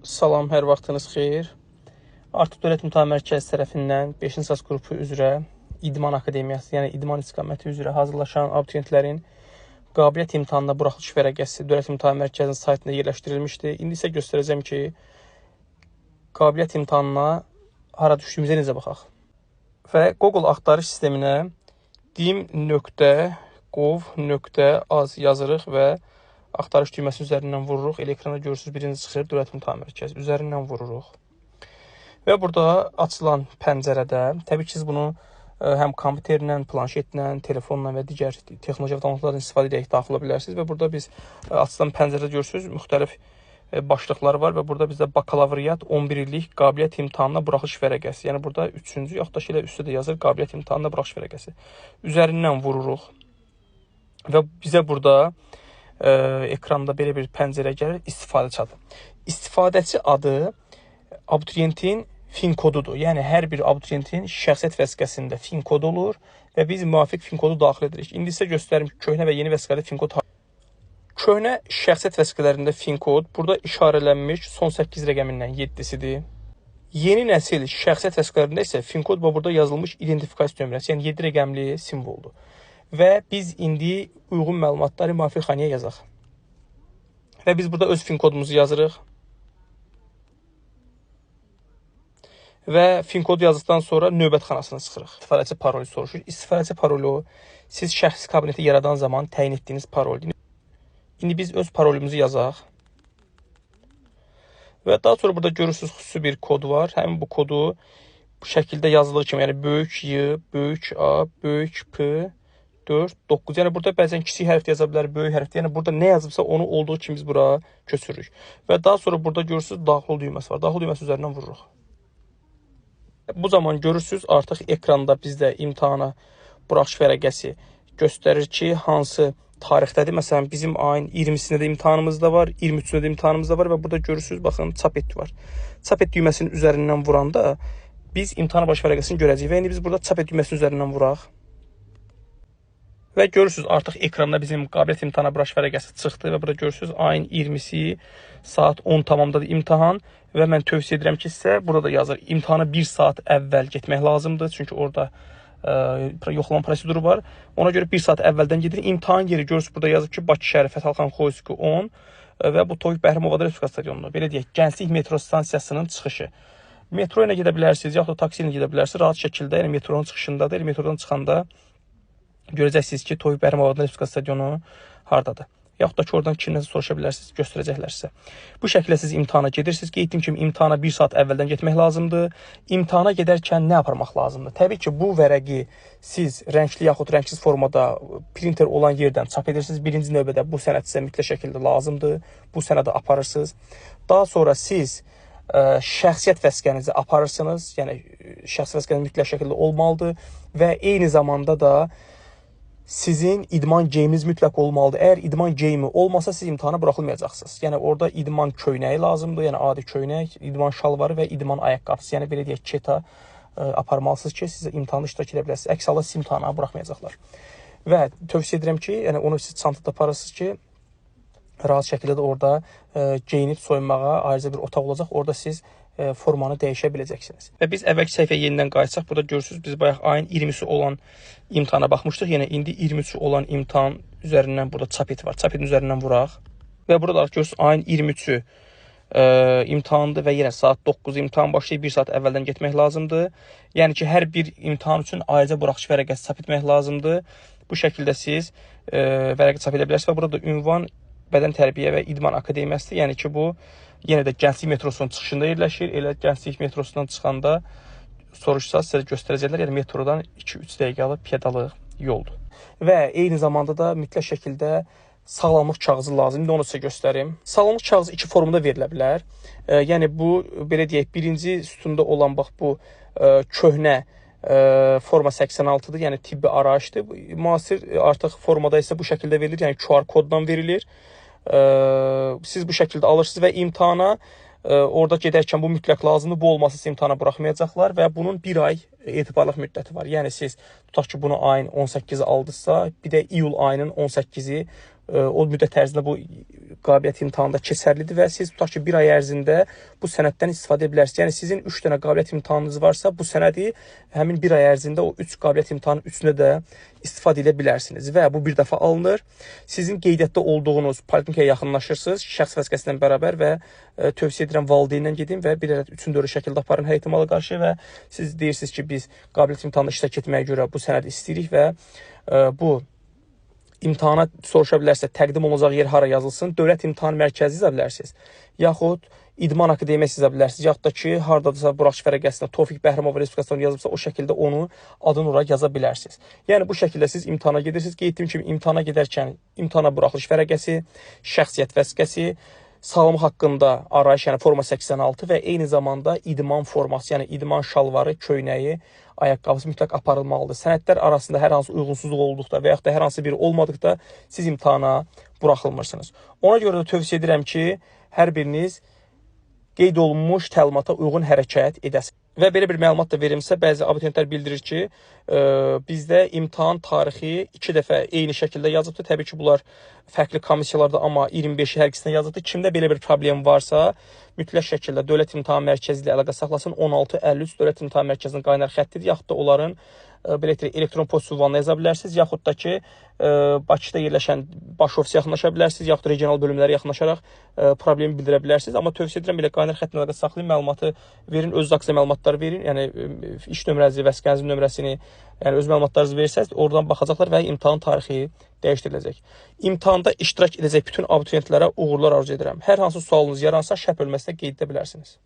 Salam, hər vaxtınız xeyir. Artıq Dövlət İmtahan Mərkəzi tərəfindən 5-ci sas qrupu üzrə İdman Akademiyası, yəni idman istiqaməti üzrə hazırlaşan abituriyentlərin qabiliyyət imtahanına buraxılış vərəqəsi Dövlət İmtahan Mərkəzinin saytında yerləşdirilmişdir. İndi isə göstərəcəm ki, qabiliyyət imtahanına hara düşdüyümüzə necə baxaq. Və Google axtarış sisteminə dim.gov.az yazırıq və axtarış düyməsi üzərindən vururuq. Elə ekranda görürsünüz, birinci çıxır Dövlət İmtahan Mərkəzi. Üzərindən vururuq. Və burada açılan pəncərədə, təbii ki, siz bunu həm kompüterlə, planşetlə, telefonla və digər texnoloji avadanlıqlardan istifadə edərək daxil ola bilərsiniz. Və burada biz açılan pəncərədə görürsünüz, müxtəlif başlıqlar var və burada bizdə bakalavriat 11 illik qabiliyyət imtahanına buraxılış vərəqəsi. Yəni burada 3-cü, yaxud da elə üstə də yazır qabiliyyət imtahanına buraxılış vərəqəsi. Üzərindən vururuq və bizə burada ekranda belə bir pəncərə gəlir, istifadəçi adı. İstifadəçi adı abituriyentin fin kodudur. Yəni hər bir abituriyentin şəxsiyyət vəsiqəsində fin kod olur və biz müvafiq fin kodu daxil edirik. İndi isə göstərim ki, köhnə və yeni vəsiqədə fin kod. Köhnə şəxsiyyət vəsiqələrində fin kod burada işarələnmiş son 8 rəqəmindən 7-sidir. Yeni nəsil şəxsiyyət vəsiqələrində isə fin kod burada yazılmış identifikasiya nömrəsi, yəni 7 rəqəmli simvoldur. Və biz indi uyğun məlumatları müvafiq xanaya yazaq. Və biz burada öz fin kodumuzu yazırıq. Və fin kodu yazdıqdan sonra növbət xanasına çıxırıq. İstifadəçi parolu soruşur. İstifadəçi parolu siz şəxsi kabineti yaradan zaman təyin etdiyiniz paroldur. İndi biz öz parolumuzu yazaq. Və daha sonra burada görürsünüz xüsusi bir kod var. Həmin bu kodu bu şəkildə yazıldığı kimi, yəni böyük Y, böyük A, böyük P, 4, 9. Yəni burada bəzən kiçik hərfdə yaza bilər, böyük hərfdə. Yəni burada nə yazıbsa onu olduğu kimi biz bura köçürürük. Və daha sonra burada görürsünüz daxil ol düyməsi var. Daxil ol düyməsi üzərindən vururuq. Bu zaman görürsünüz artıq ekranda bizdə imtahana buraxılış vərəqəsi göstərir ki, hansı tarixdədir. Məsələn, bizim ayın 20-sində də imtahanımız da var, 23-sində də imtahanımız da var və burada görürsünüz, baxın, çap et var. Çap et düyməsinin üzərindən vuranda biz imtahana buraxılış vərəqəsini görəcəyik və indi biz burada çap et düyməsinin üzərindən vuraq. Və görürsünüz, artıq ekranda bizim qabiliyyət imtahana buraxılış vərəqəsi çıxdı və burada görürsünüz, ayın 20-si saat 10 tamamdadır imtahan və mən tövsiyə edirəm ki, sizə burada da yazır, imtahana 1 saat əvvəl getmək lazımdır, çünki orada yoxlama proseduru var. Ona görə 1 saat əvvəldən gedir. İmtahan yeri görürsünüz, burada yazıb ki, Bakı şəhəri Fəthalxan Xoyski 10 və bu Tofiq Bəhrimovada Respublika stadionunda. Belə deyək, Gənclik metro stansiyasının çıxışı. Metro ilə gedə bilərsiniz, yaxud da taksi ilə gedə bilərsiniz. Rahat şəkildə, yəni metronun çıxışındadır. Yəni metrodan çıxanda görəcəksiniz ki, Tofiq Bəhrimovada Respublika stadionu hardadır. Yaxud da ki, oradan kimləsə soruşa bilərsiniz, göstərəcəklər sizə. Bu şəkildə siz imtahana gedirsiniz. Qeyd etdiyim kimi imtahana 1 saat əvvəldən getmək lazımdır. İmtahana gedərkən nə aparmaq lazımdır? Təbii ki, bu vərəqi siz rəngli yaxud rəngsiz formada printer olan yerdən çap edirsiniz. Birinci növbədə bu sənəd sizə mütləq şəkildə lazımdır. Bu sənədi aparırsınız. Daha sonra siz şəxsiyyət vəsiqənizi aparırsınız. Yəni, şəxsi vəsiqəniz mütləq şəkildə olmalıdır və eyni zamanda da sizin idman geyiminiz mütləq olmalıdır. Əgər idman geyimi olmasa, siz imtahana buraxılmayacaqsınız. Yəni, orada idman köynəyi lazımdır, yəni adi köynək, idman şalvarı və idman ayaqqabısı. Yəni, belə deyək, keta aparmalısınız ki, siz imtahanda iştirak edə biləsiniz. Əks halda siz imtahana buraxmayacaqlar. Və tövsiyə edirəm ki, yəni onu siz çantada aparırsınız ki, rahat şəkildə də orada geyinib soyunmağa ayrıca bir otaq olacaq. Orada siz formanı dəyişə biləcəksiniz. Və biz əvvəlki səhifəyə yenidən qayıtsaq, burada görürsünüz, biz bayaq ayın 20-si olan imtahana baxmışdıq. Yəni, indi 23-ü olan imtahan üzərindən burada çap et var. Çap etin üzərindən vuraq. Və burada görürsünüz, ayın 23-ü imtahandır və yenə saat 9 imtahan başlayıb 1 saat əvvəldən getmək lazımdır. Yəni ki, hər bir imtahan üçün ayrıca buraxılış vərəqəsi çap etmək lazımdır. Bu şəkildə siz vərəqə çap edə bilərsiniz və burada da ünvan Bədən Tərbiyə və İdman Akademiyasıdır. Yəni ki, bu yenə də Gənclik metrosunun çıxışında yerləşir. Elə Gənclik metrosundan çıxanda soruşsa sizə göstərəcəklər. Yəni metrodan 2-3 dəqiqəlik pedalıq yoldur. Və eyni zamanda da mütləq şəkildə sağlamlıq kağızı lazımdır. İndi onu sizə göstərim. Sağlamlıq kağızı 2 formada verilə bilər. Yəni bu belə deyək, birinci sütunda olan bax bu köhnə forma 86-dır, yəni tibbi arayışdır. Müasir artıq formada isə bu şəkildə verilir, yəni QR koddan verilir. Siz bu şəkildə alırsınız və imtahana orada gedərkən bu mütləq lazımdır. Bu olmasa siz imtahana buraxmayacaqlar və bunun 1 ay etibarlıq müddəti var. Yəni siz tutaq ki, bunu ayın 18-i aldısa, bir də iyul ayının 18-i o müddət ərzində bu qabiliyyət imtahanında keçərlidir və siz tutaq ki, bir ay ərzində bu sənəddən istifadə edə bilərsiniz. Yəni sizin 3 dənə qabiliyyət imtahanınız varsa, bu sənədi həmin bir ay ərzində o 3 qabiliyyət imtahanının üçünə də istifadə edə bilərsiniz və bu bir dəfə alınır. Sizin qeydiyyatda olduğunuz poliklinikaya yaxınlaşırsınız şəxs vəsiqəsilə bərabər və tövsiyə edirəm valideynlə gedin və bir ədəd 3-ün 4-ü şəkildə aparın hər ehtimala qarşı və siz deyirsiniz ki, biz qabiliyyət imtahanında iştirak etməyə görə bu sənədi istəyirik və bu imtahana soruşa bilərsə, təqdim olunacaq yer hara yazılsın, Dövlət İmtahan Mərkəzi yazа bilərsiniz, yaxud İdman Akademiyası yazа bilərsiniz, yaxud da ki, haradadırsa buraxılış vərəqəsində Tofiq Bəhramov Respublikasından yazılıbsa, o şəkildə onu adını ora yaza bilərsiniz. Yəni bu şəkildə siz imtahana gedirsiniz. Qeyd etdiyim kimi imtahana gedərkən imtahana buraxılış vərəqəsi, şəxsiyyət vəsiqəsi, sağlamlıq haqqında arayış, yəni forma 86 və eyni zamanda idman forması, yəni idman şalvarı, köynəyi, ayaqqabısı mütləq aparılmalıdır. Sənədlər arasında hər hansı uyğunsuzluq olduqda və yaxud da hər hansı biri olmadıqda siz imtahana buraxılmırsınız. Ona görə də tövsiyə edirəm ki, hər biriniz qeyd olunmuş təlimata uyğun hərəkət edəsiniz. Və belə bir məlumat da verilmişsə, bəzi abituriyentlər bildirir ki, bizdə imtahan tarixi 2 dəfə eyni şəkildə yazıbdır. Təbii ki, bunlar fərqli komissiyalarda, amma 25-i hər ikisindən yazıbdır. Kimdə belə bir problem varsa, mütləq şəkildə Dövlət İmtahan Mərkəzi ilə əlaqə saxlasın. 1653 Dövlət İmtahan Mərkəzinin qaynar xəttidir, yaxud da onların belə deyək, elektron poçt ünvanına yaza bilərsiniz, yaxud da ki, Bakıda yerləşən baş ofisə yaxınlaşa bilərsiniz, yaxud da regional bölümlərə yaxınlaşaraq problemi bildirə bilərsiniz. Amma tövsiyə edirəm, belə qaynar xəttinə əlaqə saxlayın, məlumatı verin, öz haqqında məlumatları verin, yəni iş nömrənizi, vəsiqənizin nömrəsini, yəni öz məlumatlarınızı verirsəniz, oradan baxacaqlar və imtahan tarixi dəyişdiriləcək. İmtahanda iştirak edəcək bütün abituriyentlərə uğurlar arzu edirəm. Hər hansı sualınız yaransa, şərh bölməsində qeyd edə bilərsiniz.